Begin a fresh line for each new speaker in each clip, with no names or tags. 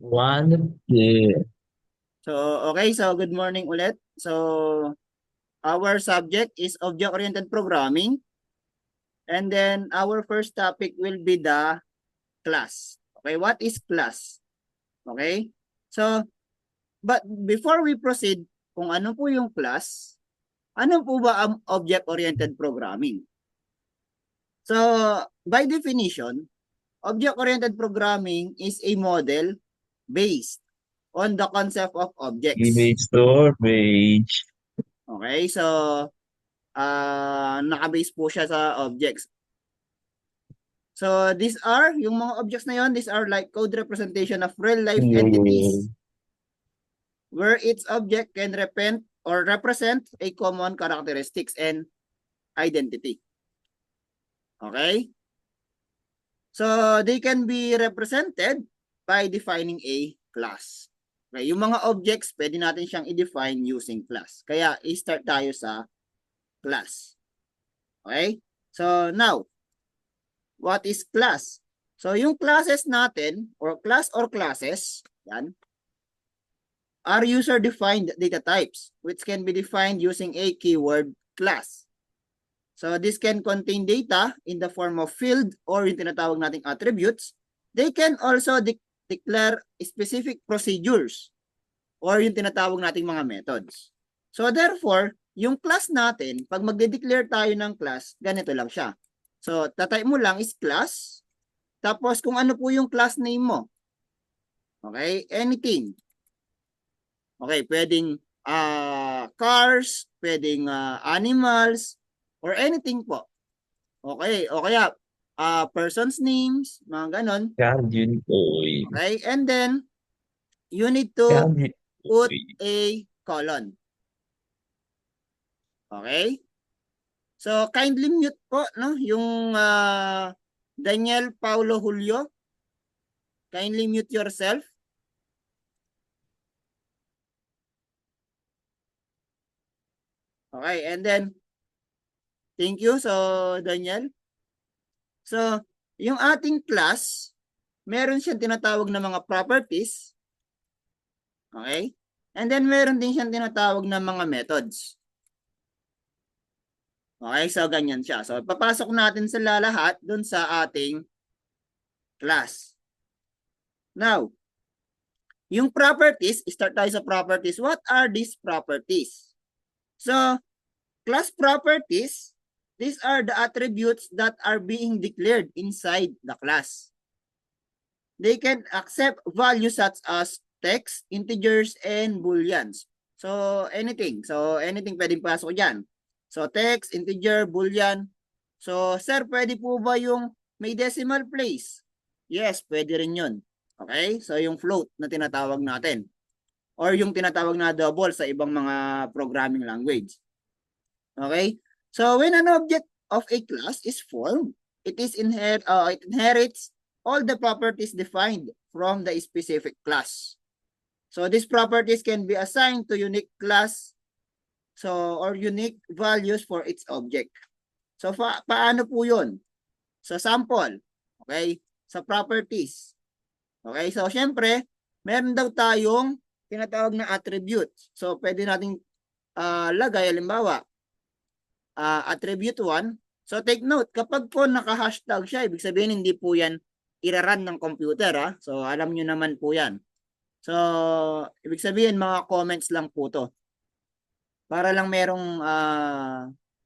Wonderful.
So, okay. So, good morning ulit. So, our subject is object-oriented programming. And then, our first topic will be the class. Okay, what is class? Okay? So, but before we proceed, kung ano po yung class, ano po ba ang object-oriented programming? So, by definition, object-oriented programming is a model based on the concept of objects.
Image storage.
Okay, so naka-base po siya sa objects. So these are, yung mga objects na yon, these are like code representation of real life
Yung
entities where each object can represent a common characteristics and identity. Okay? So they can be represented by defining a class. Okay, yung mga objects, pwede natin siyang i-define using class. Kaya i-start tayo sa class. Okay? So now, what is class? So yung classes natin or class or classes, yan, are user-defined data types which can be defined using a keyword class. So this can contain data in the form of field or yung tinatawag nating attributes. They can also declare specific procedures or yung tinatawag nating mga methods. So therefore, yung class natin, pag magde-declare tayo ng class, ganito lang siya. So tatype mo lang is class, tapos kung ano po yung class name mo. Okay, anything. Okay, pwedeng cars, pwedeng animals, or anything po. Okay, o kaya person's names, mga ganon.
Guardian Toy.
Okay, and then you need to
Guardian
put
Toy.
a colon. Okay? So kindly mute po no yung Daniel Paulo Julio. Kindly mute yourself. Okay, and then thank you so Daniel. So, yung ating class, meron siyang tinatawag na mga properties. Okay? And then meron din siyang tinatawag na mga methods. Okay, so ganyan siya. So, papasok natin sila lahat dun sa ating class. Now, yung properties, start tayo sa properties. What are these properties? So, class properties, these are the attributes that are being declared inside the class. They can accept values such as text, integers, and booleans. So, anything. So, anything pwedeng pasok dyan. So, text, integer, boolean. So, sir, pwede po ba yung may decimal place? Yes, pwede rin yun. Okay? So, yung float na tinatawag natin. Or yung tinatawag na double sa ibang mga programming language. Okay? So, when an object of a class is formed, it inherits all the properties defined from the specific class. So, these properties can be assigned to unique class or unique values for its object. So, paano po yun? Sa sample, okay? Sa properties. Okay? So, syempre, meron daw tayong tinatawag na attributes. So, pwede nating lagay, halimbawa, attribute 1. So take note, kapag po naka-hashtag siya, ibig sabihin hindi po yan iraran ng computer. So alam nyo naman po yan. So ibig sabihin mga comments lang po to. Para lang merong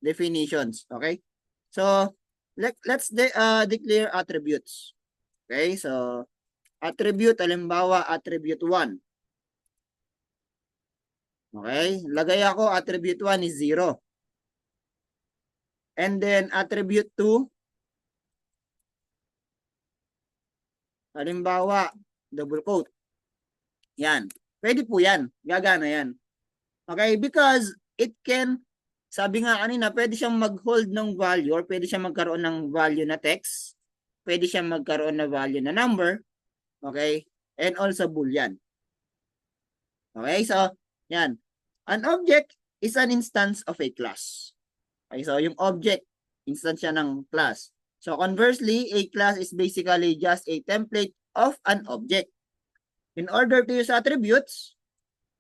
definitions. Okay? So let's declare attributes. Okay? So attribute, halimbawa attribute 1. Okay? Lagay ako attribute 1 is 0. And then attribute 2, halimbawa, double quote. Yan. Pwede po yan. Gagana yan. Okay? Because it can, sabi nga kanina, pwede siyang mag-hold ng value or pwede siyang magkaroon ng value na text. Pwede siyang magkaroon na value na number. Okay? And also boolean. Okay? So, yan. An object is an instance of a class. Okay? So, yung object, instance siya ng class. So, conversely, a class is basically just a template of an object. In order to use attributes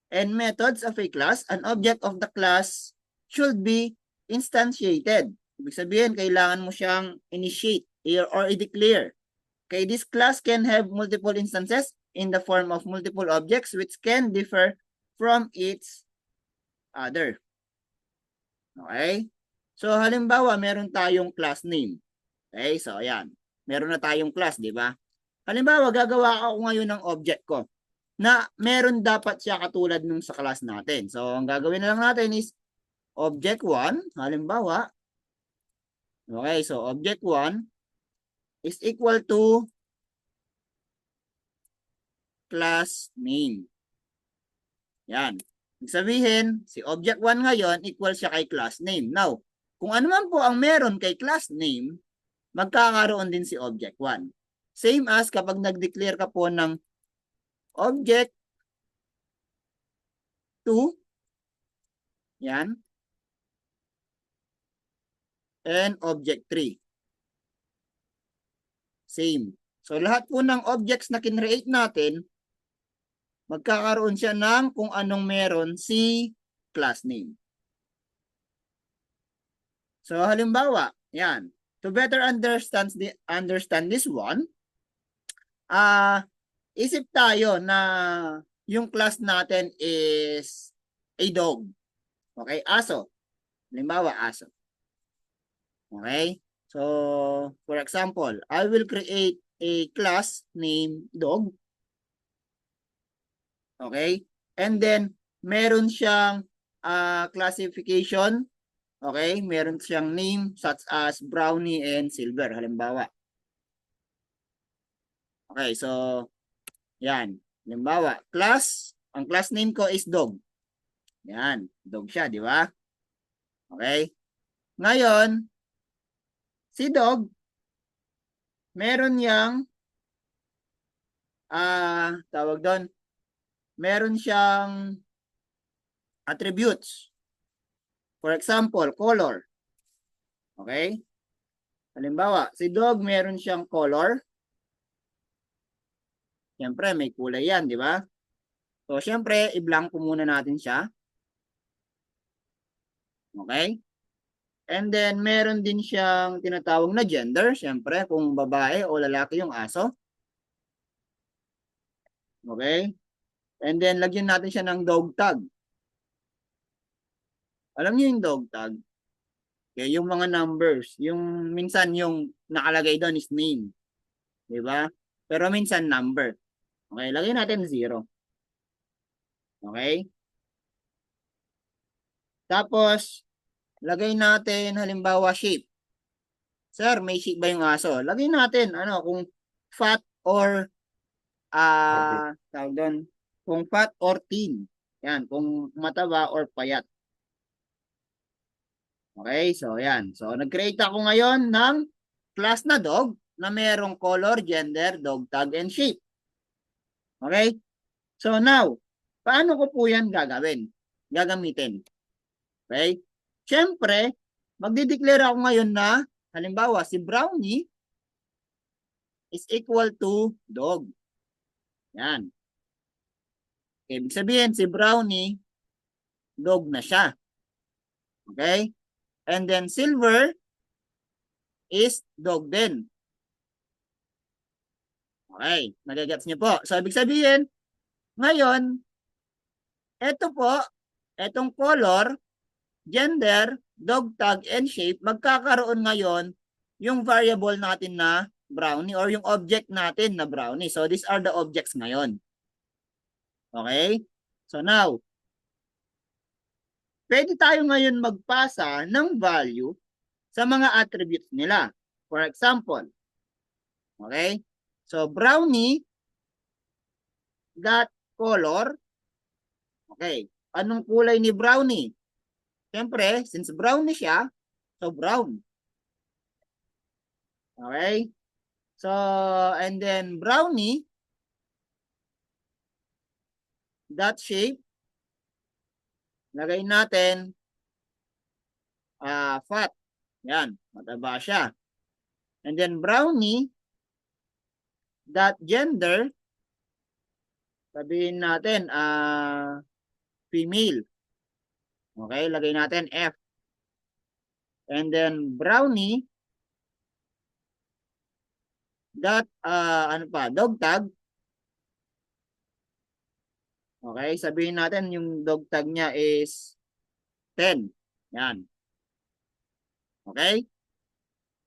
and methods of a class, an object of the class should be instantiated. Ibig sabihin, kailangan mo siyang initiate or i-declare. Okay, this class can have multiple instances in the form of multiple objects which can differ from each other. Okay? So, halimbawa, meron tayong class name. Okay, so ayan. Meron na tayong class, di ba? Halimbawa, gagawa ako ngayon ng object ko na meron dapat siya katulad nung sa class natin. So, ang gagawin na lang natin is object 1, halimbawa. Okay, so object 1 is equal to class name. Yan. Ibig sabihin, si object 1 ngayon equal siya kay class name. Now, kung ano man po ang meron kay class name, magkakaroon din si object 1. Same as kapag nag-declare ka po ng object 2, yan, and object 3. Same. So, lahat po ng objects na kinreate natin, magkakaroon siya ng kung anong meron si class name. So, halimbawa, yan. To better understand this one, isip tayo na yung class natin is a dog. Okay, aso. Halimbawa, aso. Okay, so for example, I will create a class named dog. Okay, and then meron siyang classification. Okay, meron siyang name such as brownie and silver, halimbawa. Okay, so yan. Halimbawa, ang class name ko is dog. Yan, dog siya, di ba? Okay. Ngayon, si dog, meron yang tawag doon, meron siyang attributes. For example, color. Okay? Halimbawa, si dog meron siyang color. Siyempre, may kulay yan, di ba? So, siyempre, i-blank muna natin siya. Okay? And then, meron din siyang tinatawag na gender. Siyempre, kung babae o lalaki yung aso. Okay? And then, lagyan natin siya ng dog tag. Alam niyo yung dog tag? Okay, yung mga numbers. Yung minsan yung nakalagay doon is name. Diba? Pero minsan number. Okay, lagyan natin 0. Okay? Tapos, lagay natin halimbawa shape. Sir, may shape ba yung aso? Lagay natin, kung fat or, tawag doon, kung fat or thin. Yan, kung mataba or payat. Okay, so yan. So, nag-create ako ngayon ng class na dog na merong color, gender, dog tag, and shape. Okay? So, now, paano ko po yan gagamitin? Okay? Siyempre, magdideclare ako ngayon na, halimbawa, si brownie is equal to dog. Yan. Okay, ibig sabihin, si brownie, dog na siya. Okay? And then silver is dog din. Okay, nagagets niyo po. So, ibig sabihin, ngayon, eto po, etong color, gender, dog tag, and shape, magkakaroon ngayon yung variable natin na brownie or yung object natin na brownie. So, these are the objects ngayon. Okay? So, now, pwede tayo ngayon magpasa ng value sa mga attributes nila. For example, okay? So, brownie dot color. Okay. Anong kulay ni brownie? Siyempre, since brownie siya, so brown. Okay? So, and then brownie dot shape. Lagay natin fat. Yan, mataba siya. And then brownie dot gender. Sabihin natin, female. Okay, lagay natin F. And then brownie dot ano pa, dog tag. Okay, sabihin natin yung dog tag niya is 10. Yan. Okay?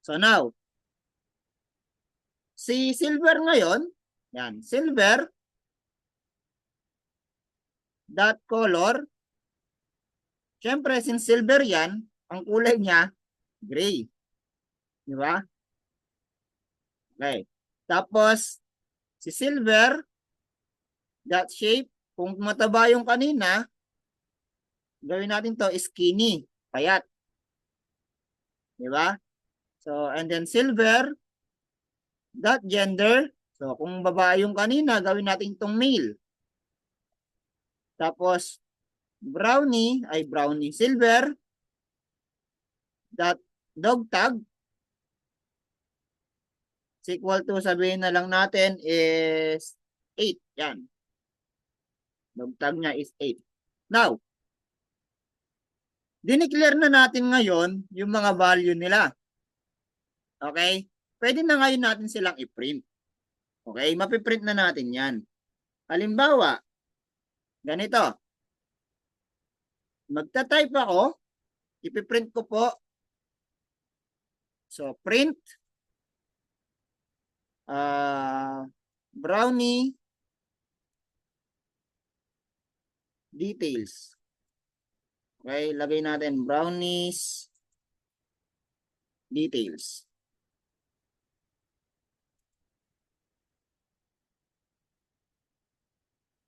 So now, si silver ngayon, yan, silver dot color. Syempre, since silver yan, ang kulay niya, gray. Di ba? Okay. Tapos, si silver dot shape, kung mataba yung kanina, gawin natin to skinny, payat. Di ba? So, and then silver dot gender. So, kung babae yung kanina, gawin natin itong male. Tapos, brownie, silver dot dog tag is equal to, sabihin na lang natin is 8. Yan. Dog tag niya is 8. Now, dineclare na natin ngayon yung mga value nila. Okay? Pwede na ngayon natin silang i-print. Okay? Mapiprint na natin yan. Halimbawa, ganito. Magta-type ako. Ipiprint ko po. So, print brownie details. Okay, lagay natin brownies details.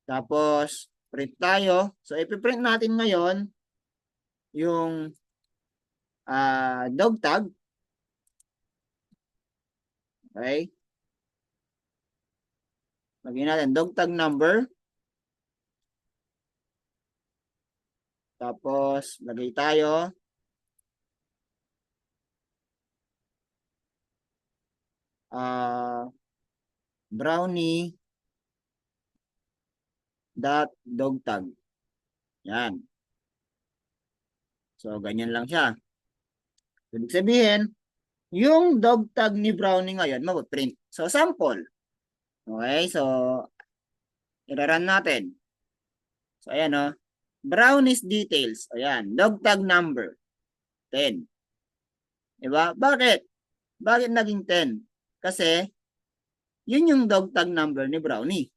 Tapos, print tayo. So, ipiprint natin ngayon yung dog tag. Okay. Lagyan natin dog tag number. Tapos, lagay tayo brownie dot dog tag. Yan. So, ganyan lang siya. Ibig sabihin, yung dog tag ni brownie ngayon, mag-print. So, sample. Okay, so, i-run natin. So, ayan o. Brownies details. Ayan, dog tag number. 10. Diba? Bakit? Bakit naging 10? Kasi, yun yung dog tag number ni brownie.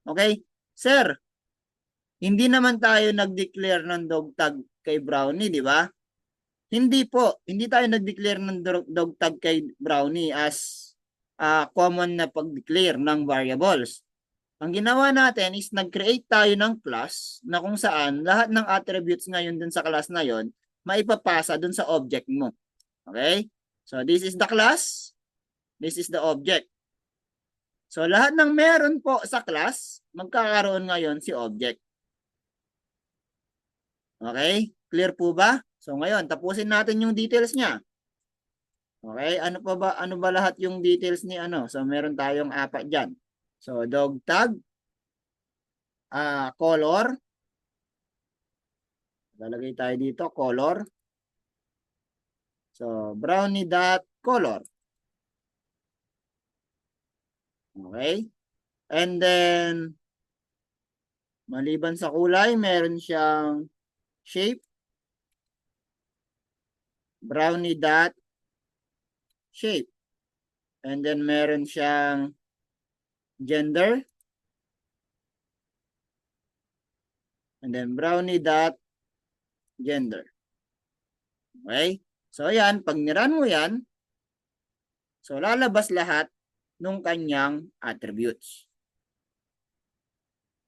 Okay? Sir, hindi naman tayo nag-declare ng dog tag kay brownie, di ba? Hindi po. Hindi tayo nag-declare ng dog tag kay brownie as common na pag-declare ng variables. Ang ginawa natin is nag-create tayo ng class na kung saan lahat ng attributes ngayon dun sa class na yon maipapasa dun sa object mo. Okay? So, this is the class. This is the object. So, lahat ng meron po sa class, magkakaroon ngayon si object. Okay? Clear po ba? So, ngayon, tapusin natin yung details niya. Okay? Ano ba lahat yung details ni ano? So, meron tayong 4 dyan. So, dog tag, color. Lalagay tayo dito, color. So, brownie dot color. Okay? And then, maliban sa kulay, meron siyang shape. Brownie dot shape. And then, meron siyang gender. And then, brownie dot gender. Okay? So, ayan. Pag niran mo yan, so, lalabas lahat nung kanyang attributes.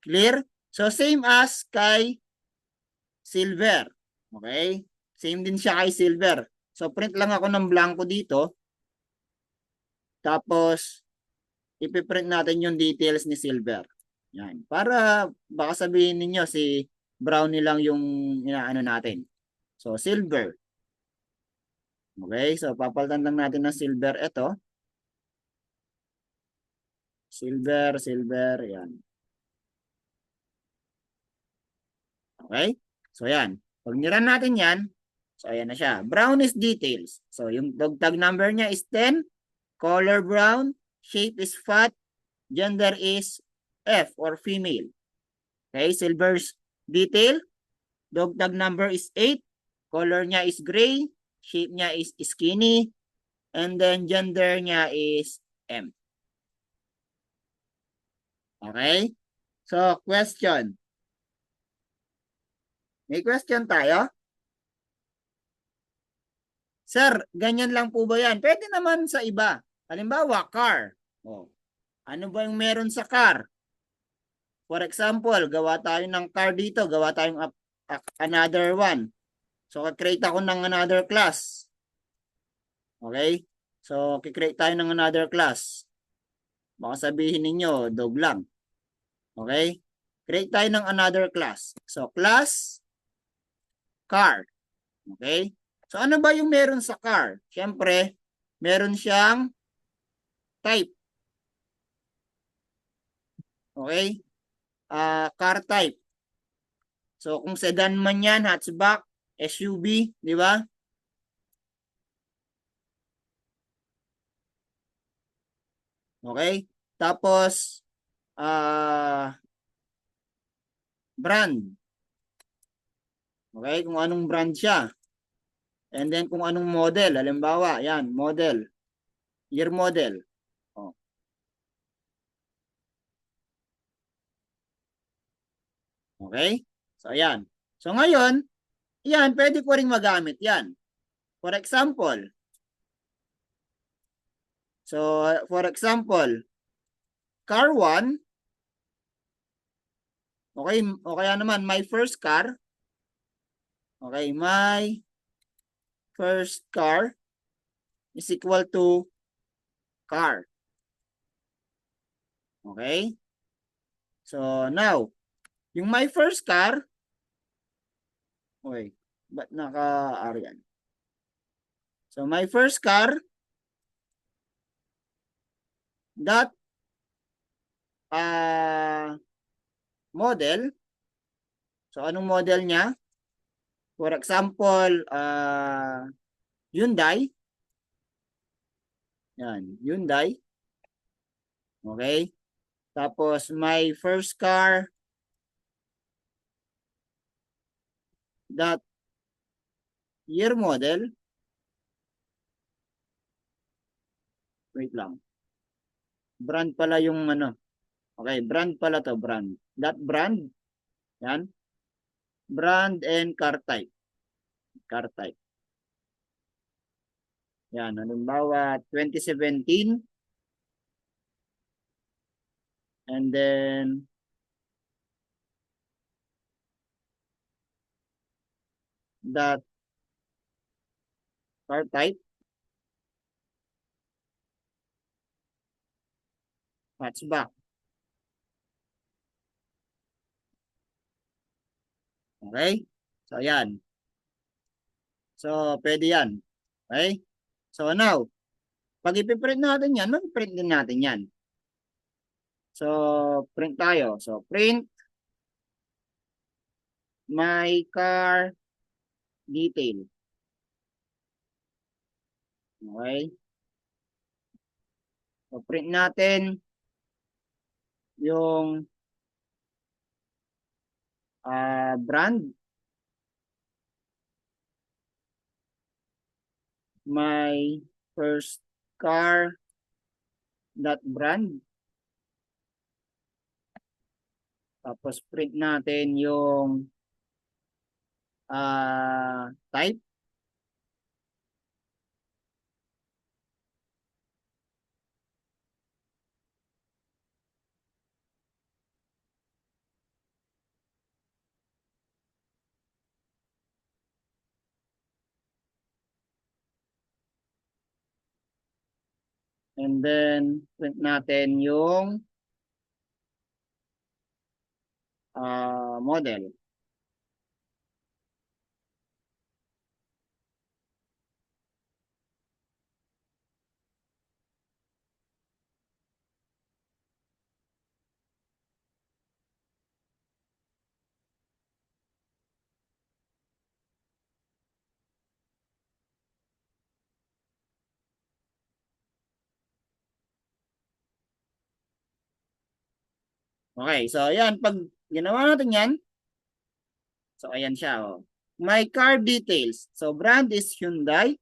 Clear? So, same as kay silver. Okay? Same din siya kay silver. So, print lang ako ng blanco dito. Tapos, ipiprint natin yung details ni silver. Yan. Para baka sabihin ninyo si brownie lang yung inaano natin. So, silver. Okay? So, papalitan lang natin ng silver ito. Silver, yan. Okay? So, yan. Pag niran natin yan, so, ayan na siya. Brown is details. So, yung dog tag number niya is 10. Color brown. Shape is fat. Gender is F or female. Okay? Silver's detail. Dog tag number is 8. Color niya is gray. Shape niya is skinny. And then, gender niya is M. Okay? So, question. May question tayo? Sir, ganyan lang po ba yan? Pwede naman sa iba. Halimbawa, car. Oh. Ano ba yung meron sa car? For example, gawa tayo ng car dito. Gawa tayong another one. So, kikreate ako ng another class. Okay? So, kikreate tayo ng another class. Baka sabihin ninyo, dog lang. Okay? Create tayo ng another class. So, class, car. Okay? So, ano ba yung meron sa car? Siyempre, meron siyang type. Okay? Car type. So, kung sedan man yan, hatchback, SUV, di ba? Okay? Tapos, brand. Okay? Kung anong brand siya. And then, kung anong model. Halimbawa, yan, model. Year model. Oh. Okay? So, yan. So, ngayon, yan, pwede ko rin magamit yan. For example, car 1, okay, o kaya naman, my first car, okay, my first car is equal to car. Okay? So, now, yung my first car, okay, ba't naka-R yan? So, my first car, that model, so anong model niya? For example, Hyundai. Yan, Hyundai. Okay? Tapos, my first car, that year model. Wait lang. Brand pala yung ano. Okay, brand pala to, brand. That brand. Yan. Brand and car type. Car type. Yan, halimbawa 2017. And then that car type. Hatchback. Okay? So, yan. So, pwede yan. Okay? So, now, pag ipiprint natin yan, mag-print din natin yan. So, print tayo. So, print my car detail. Okay? So, print natin yung brand. My first car, that brand. Tapos print natin yung type. And then print natin yung model. Okay, so ayan, pag ginawa natin yan, so ayan siya, oh. My car details. So brand is Hyundai,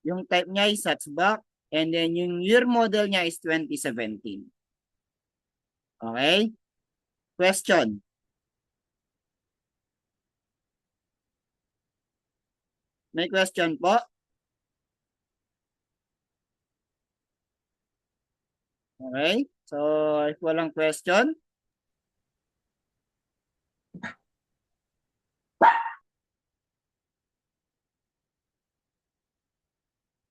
yung type niya is hatchback, and then yung year model niya is 2017. Okay? Question. May question po? Okay? So, if walang question,